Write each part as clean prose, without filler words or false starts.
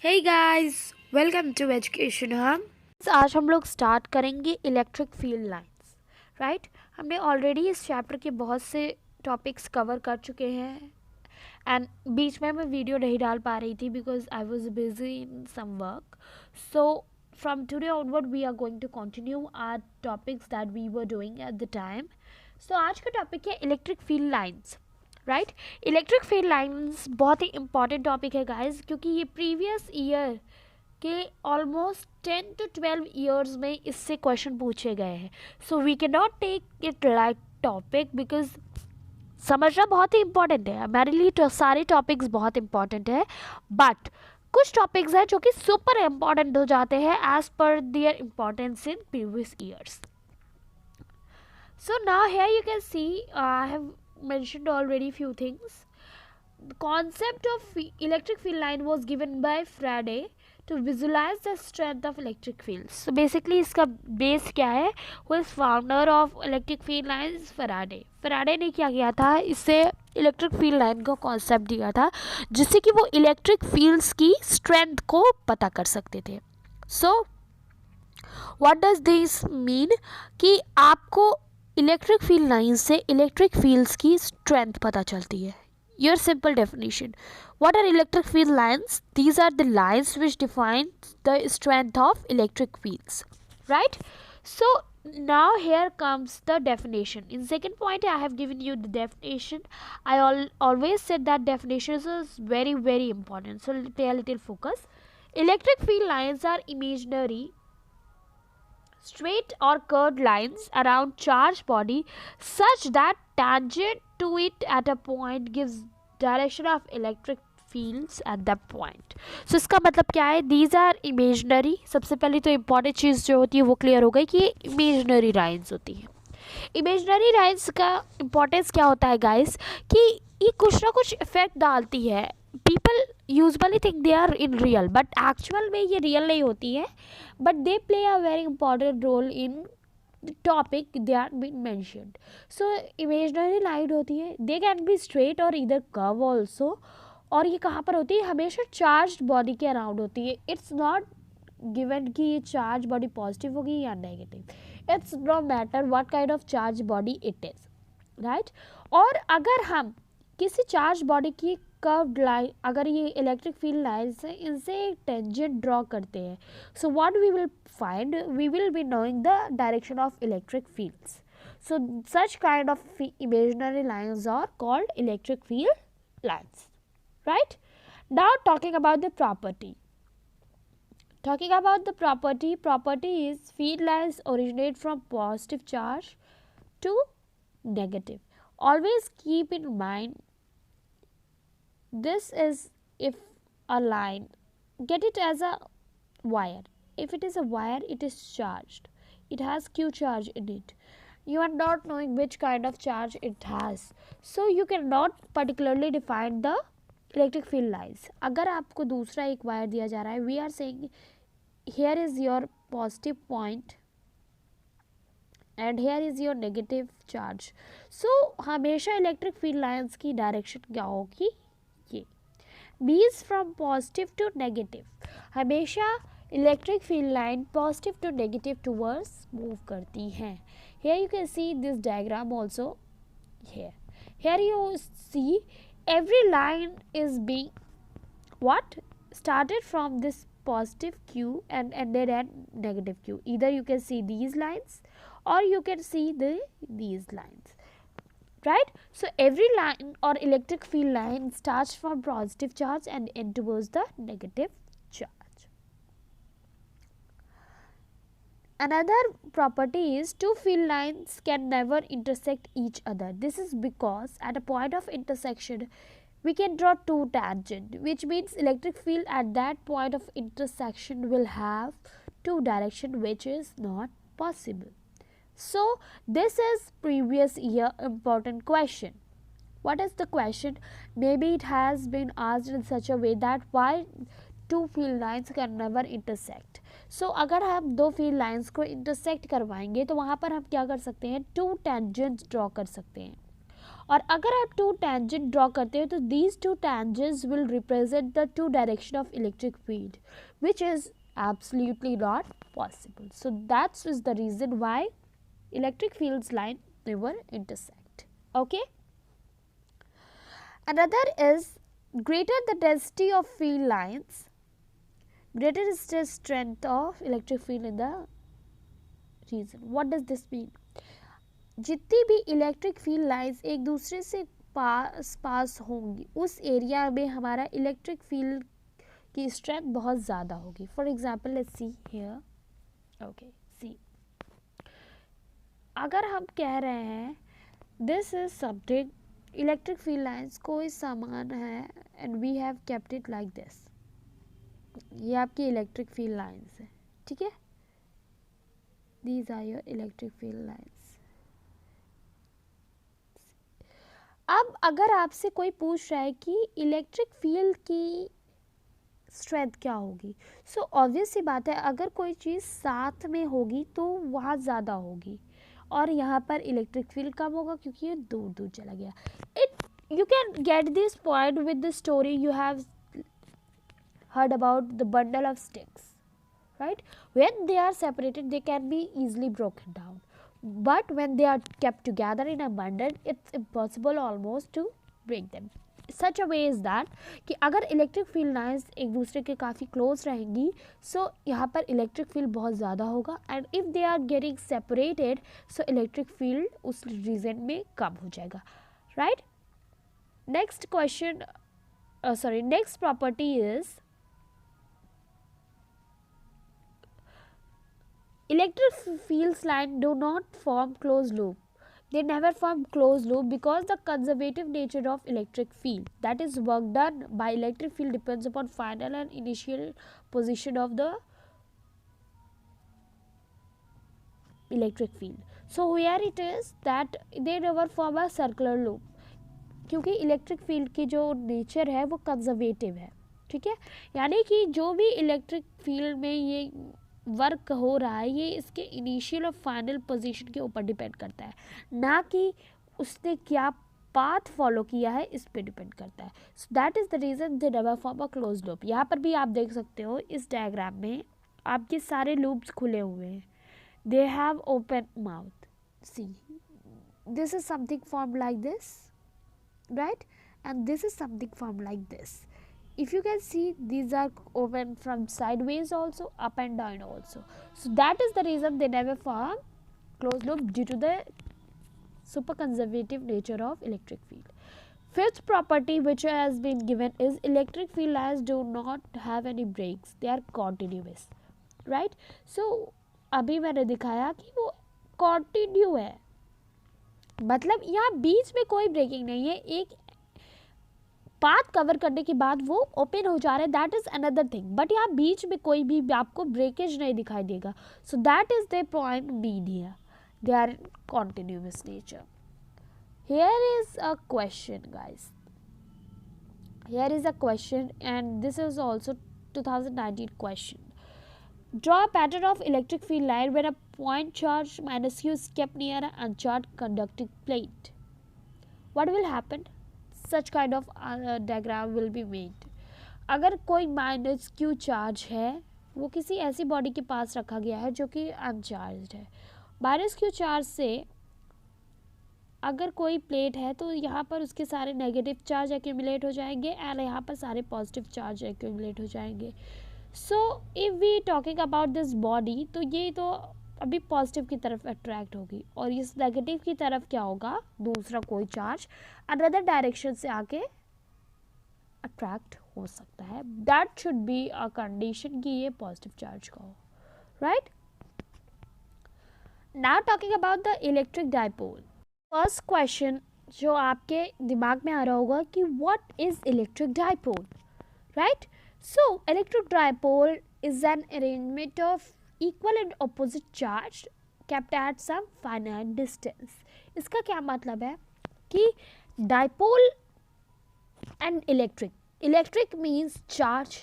Hey guys, welcome to education हम आज हम लोग स्टार्ट करेंगे इलेक्ट्रिक फील्ड लाइंस। राइट, हमने ऑलरेडी इस चैप्टर के बहुत से टॉपिक्स कवर कर चुके हैं एंड बीच में मैं वीडियो नहीं डाल पा रही थी because I was busy in some work. So from today onward we are going to continue our topics that we were doing at the time. So आज का टॉपिक है electric field lines. Right, electric field lines बहुत ही important topic है guys, क्योंकि ये previous year के almost 10 to 12 years में इससे क्वेश्चन पूछे गए हैं। So we can not take it like topic because समझना बहुत ही इंपॉर्टेंट है। हमारे लिए तो सारे टॉपिक्स बहुत इंपॉर्टेंट है, बट कुछ टॉपिक्स हैं जो कि सुपर इम्पॉर्टेंट हो जाते हैं as per their importance in previous years. So now here you can see I have mentioned already few things. The concept of electric field line was given by Faraday to visualize the strength of electric fields. So basically इसका base क्या है? Who is founder of electric field lines? Faraday. Faraday ने क्या किया था? इससे electric field line का concept दिया था जिससे कि वो इलेक्ट्रिक फील्ड्स की स्ट्रेंथ को पता कर सकते थे। So what does this mean कि आपको इलेक्ट्रिक फील्ड लाइन से इलेक्ट्रिक फील्ड्स की स्ट्रेंथ पता चलती है। Your simple definition, what are electric field lines? These are the lines which define the strength of electric fields, right? So now here comes the definition. In second point I have given you the definition. I always said that definitions is very important, so pay a little focus. Electric field lines are imaginary straight or curved lines around charged body such that tangent to it at a point gives direction of electric fields at that point. So इसका मतलब क्या है? These are imaginary. सबसे पहले तो important चीज़ जो होती है वो क्लियर हो गई कि ये इमेजनरी लाइन्स होती हैं। इमेजनरी लाइन्स का इम्पोर्टेंस क्या होता है गाइस कि ये कुछ ना कुछ इफेक्ट डालती है। People usually think they are in real, but actual में ये रियल नहीं होती है, but they play a very important role in topic they are been mentioned. So imaginary line होती है, दे कैन बी स्ट्रेट और इधर कर्व ऑल्सो। और ये कहाँ पर होती है? हमेशा चार्ज बॉडी के अराउंड होती है। इट्स नॉट गिवन कि ये चार्ज बॉडी पॉजिटिव होगी या negative. It's no matter what kind of charge body it is, right? और अगर हम किसी चार्ज बॉडी की कर्व्ड लाइन, अगर ये इलेक्ट्रिक फील्ड लाइन्स हैं, इनसे एक टेंजेंट ड्रॉ करते हैं, so what we will find? We will be knowing the direction of electric fields. So such kind of imaginary lines are called electric field lines, right? Now talking about the property. Talking about the property is field lines originate from positive charge to negative. Always keep in mind this is if a line, get it as a wire. If it is a wire, it is charged, it has q charge in it. You are not knowing which kind of charge it has, so you cannot particularly define the electric field lines. अगर आपको दूसरा एक wire दिया जा रहा है, we are saying here is your positive point and here is your negative charge. So हमेशा electric field lines की डायरेक्शन क्या होगी? ये means from positive to negative. हमेशा electric field line positive to negative towards move करती हैं. Here you can see this diagram also. Here you see every line is being what? Started from this positive q and ended at negative q. Either you can see these lines or you can see these lines, right? So every line or electric field line starts from positive charge and end towards the negative charge. Another property is two field lines can never intersect each other. This is because at a point of intersection we can draw two tangent, which means electric field at that point of intersection will have two direction, which is not possible. So this is previous year important question. What is the question? Maybe it has been asked in such a way that why two field lines can never intersect. So अगर हम दो field lines को intersect करवाएंगे तो वहाँ पर हम क्या कर सकते हैं? टू टेंजेंट्स ड्रॉ कर सकते हैं. और अगर आप टू टेंजेंट ड्रॉ करते हो तो these two tangents will represent the two direction of electric field which is absolutely not possible. So that is the reason why electric fields line never intersect. Okay. Another is greater the density of field lines, greater is the strength of electric field in the region. What does this mean? जितनी भी electric field lines एक दूसरे से पास होंगी उस area में हमारा electric field की स्ट्रेंथ बहुत ज़्यादा होगी. For example let's see here. Okay see, अगर हम कह रहे हैं this is something, electric field lines कोई सामान है and we have kept it like this. ये आपकी इलेक्ट्रिक फील्ड लाइंस है, ठीक है. These are your electric field lines. अब अगर आपसे कोई पूछ रहा है कि इलेक्ट्रिक फील्ड की स्ट्रेंथ क्या होगी, सो ऑब्वियस सी बात है अगर कोई चीज़ साथ में होगी तो वहाँ ज़्यादा होगी और यहाँ पर इलेक्ट्रिक फील्ड कम होगा क्योंकि ये दूर दूर चला गया. It you can get this point with the story you have heard about the bundle of sticks, right? When they are separated they can be easily broken down, but when they are kept together in a bundle it's impossible almost to break them. Such a way is that कि अगर electric field lines एक दूसरे के काफ़ी close रहेंगी सो यहाँ पर electric field बहुत ज़्यादा होगा and if they are getting separated so electric field उस रीजन में कम हो जाएगा, right. Next question, sorry, next property is electric field lines do not form closed loop. They never form closed loop because the conservative nature of electric field, that is work done by electric field, depends upon final and initial position of the electric field. So here it is that they never form a circular loop क्योंकि electric field की जो nature है वो conservative है, ठीक है. यानी कि जो भी इलेक्ट्रिक फील्ड में ये वर्क हो रहा है ये इसके इनिशियल और फाइनल पोजीशन के ऊपर डिपेंड करता है, ना कि उसने क्या पाथ फॉलो किया है इस पे डिपेंड करता है. So that is the reason they never form a close loop. यहाँ पर भी आप देख सकते हो इस डायग्राम में आपके सारे लूप्स खुले हुए हैं. They have open mouth. See, this is something form like this, right, and this is something form like this. If you can see, these are open from sideways also, up and down also. So that is the reason they never form closed loop due to the super conservative nature of electric field. Fifth property which has been given is electric field lines do not have any breaks. They are continuous, right? So अभी मैंने दिखाया कि वो continue है, मतलब यहाँ बीच में कोई ब्रेकिंग नहीं है. एक पाथ कवर करने के बाद वो ओपन हो जा रहा है, that is another thing, but यहाँ बीच में कोई भी आपको ब्रेकेज नहीं दिखाई देगा. So that is the point mean here, they are continuous nature. Here is a question guys, here is a question and this is also 2019 question. Draw a pattern of electric field line when a point charge minus q is kept near an uncharged conducting plate. What will happen? Such kind of diagram will be made. अगर कोई minus Q charge है वो किसी ऐसी body के पास रखा गया है जो कि अनचार्ज है. माइनस क्यू चार्ज से अगर कोई प्लेट है तो यहाँ पर उसके सारे नेगेटिव चार्ज एक्यूमुलेट हो जाएंगे एंड यहाँ पर सारे पॉजिटिव चार्ज एक्यूमुलेट हो जाएंगे. So if we talking about this body तो ये तो अभी पॉजिटिव की तरफ अट्रैक्ट होगी और इस नेगेटिव की तरफ क्या होगा, दूसरा कोई चार्ज अनदर डायरेक्शन से आके अट्रैक्ट हो सकता है. That should be a condition कि ये पॉजिटिव चार्ज का हो, right. Now talking about the electric dipole. First question जो आपके दिमाग में आ रहा होगा कि what is electric dipole, right. So electric dipole is an arrangement of equal and opposite charge kept at some finite distance. इसका क्या मतलब है कि dipole and electric means charge,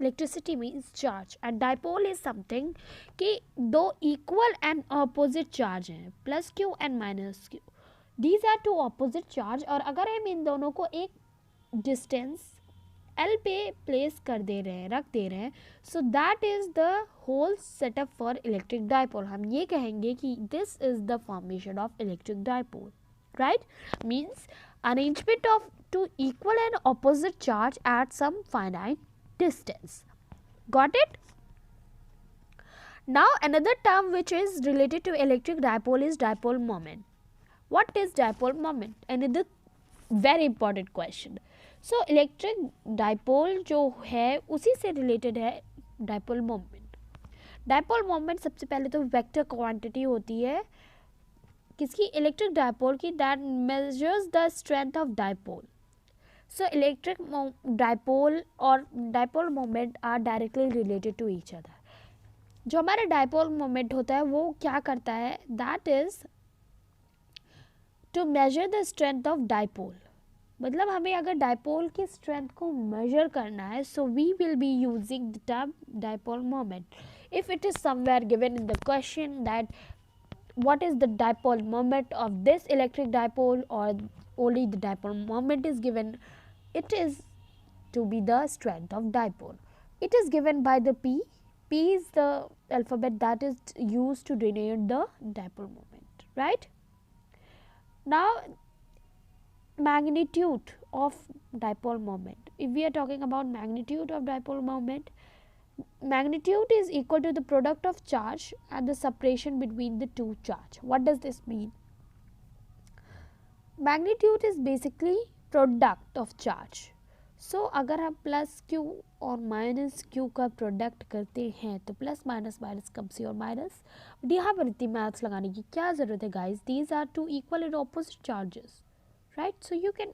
electricity means charge and dipole is something कि दो equal and opposite charge हैं plus q and minus q. These are two opposite charge, और अगर हम इन दोनों को एक डिस्टेंस L पे प्लेस कर दे रहे हैं, रख दे रहे हैं, so that is the whole setup for electric dipole. हम ये कहेंगे कि this is the formation of electric dipole, right. Means arrangement of two equal and opposite charge at some finite distance. Got it? Now another term which is related to electric dipole is dipole moment. What is dipole moment? Another very important question. So electric dipole जो है उसी से related है dipole moment. Dipole moment सबसे पहले तो vector quantity होती है किसकी? इलेक्ट्रिक डायपोल की, that measures the strength of dipole. So electric dipole और dipole moment are directly related to each other. जो हमारा डायपोल मोमेंट होता है वो क्या करता है? That is to measure the strength of dipole. मतलब हमें अगर डायपोल की स्ट्रेंथ को मेजर करना है, so we will be using the term dipole moment. If it is somewhere given in the question that what is the dipole moment of this electric dipole, or only the dipole moment is given, it is to be the strength of dipole. It is given by the P. P is the alphabet that is used to denote the dipole moment, right? Now magnitude of dipole moment. If we are talking about magnitude of dipole moment, magnitude is equal to the product of charge and the separation between the two charge. What does this mean? Magnitude is basically product of charge. So अगर हम plus Q और minus Q का product करते हैं तो plus minus minus कम सी और minus. But यहाँ पर इतनी मैथ्स लगाने की क्या ज़रूरत है guys? These are two equal and opposite charges, right. So you can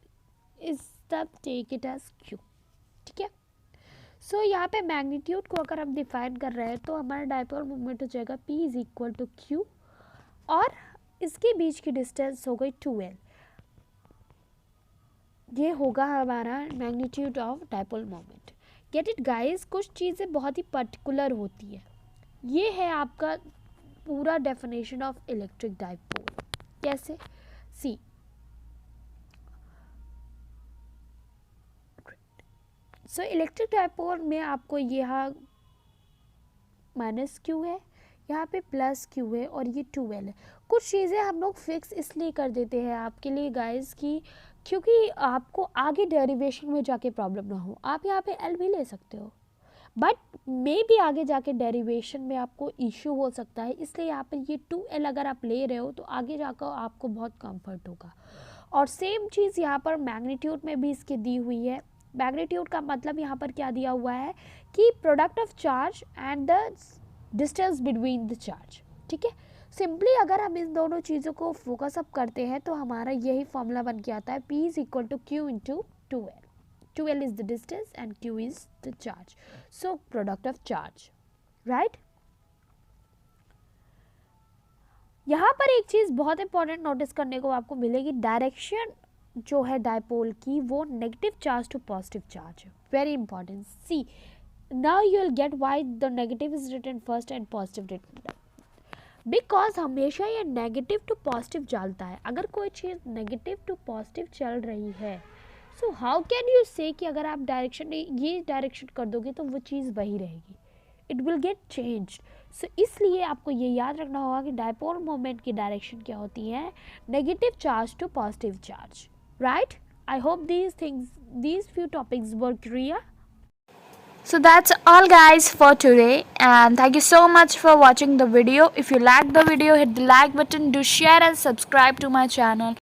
is take it as q. ठीक है. सो यहाँ पे मैग्नीट्यूड को अगर हम डिफाइन कर रहे हैं तो हमारा डायपोल मूवमेंट हो जाएगा P is equal to q, और इसके बीच की डिस्टेंस हो गई 2L. ये होगा हमारा magnitude of dipole moment. Get it guys? कुछ चीज़ें बहुत ही पर्टिकुलर होती है. ये है आपका पूरा डेफिनेशन ऑफ इलेक्ट्रिक डायपोल. कैसे? सी, सो इलेक्ट्रिक डायपोल में आपको यहाँ माइनस क्यू है, यहाँ पे प्लस क्यू है, और ये 2L है. कुछ चीज़ें हम लोग फिक्स इसलिए कर देते हैं आपके लिए गाइस कि क्योंकि आपको आगे डेरिवेशन में जाके प्रॉब्लम ना हो. आप यहाँ पे L भी ले सकते हो, बट मे भी आगे जाके डेरिवेशन में आपको इशू हो सकता है, इसलिए यहाँ पे ये 2L अगर आप ले रहे हो तो आगे जाकर आपको बहुत कंफर्ट होगा. और सेम चीज़ यहाँ पर मैग्नीट्यूड में भी इसके दी हुई है. मैग्नीट्यूड का मतलब यहाँ पर क्या दिया हुआ है कि product of charge and the distance between the charge. ठीक है. सिंपली अगर हम इन दोनों चीज़ों को फोकस अप करते हैं तो हमारा यही फॉर्मूला बन के आता है P is equal to q into 2L. 2L is the distance and Q is the charge. So product of charge, right. यहाँ पर एक चीज़ बहुत इंपॉर्टेंट नोटिस करने को आपको मिलेगी. डायरेक्शन जो है डायपोल की वो negative charge to positive charge है. Very important. See, now you will get why the negative is written first and positive written. Because हमेशा ये नेगेटिव टू पॉजिटिव चलता है. अगर कोई चीज़ नेगेटिव टू पॉजिटिव चल रही है, सो हाउ कैन यू से कि अगर आप डायरेक्शन ये डायरेक्शन कर दोगे तो वो चीज़ वही रहेगी. It will get change. So इसलिए आपको ये याद रखना होगा कि डायपोल मोमेंट की डायरेक्शन क्या होती है? Negative charge to positive charge, right. I hope these few topics were clear. So that's all guys for today, and thank you so much for watching the video. If you liked the video, hit the like button, do share and subscribe to my channel.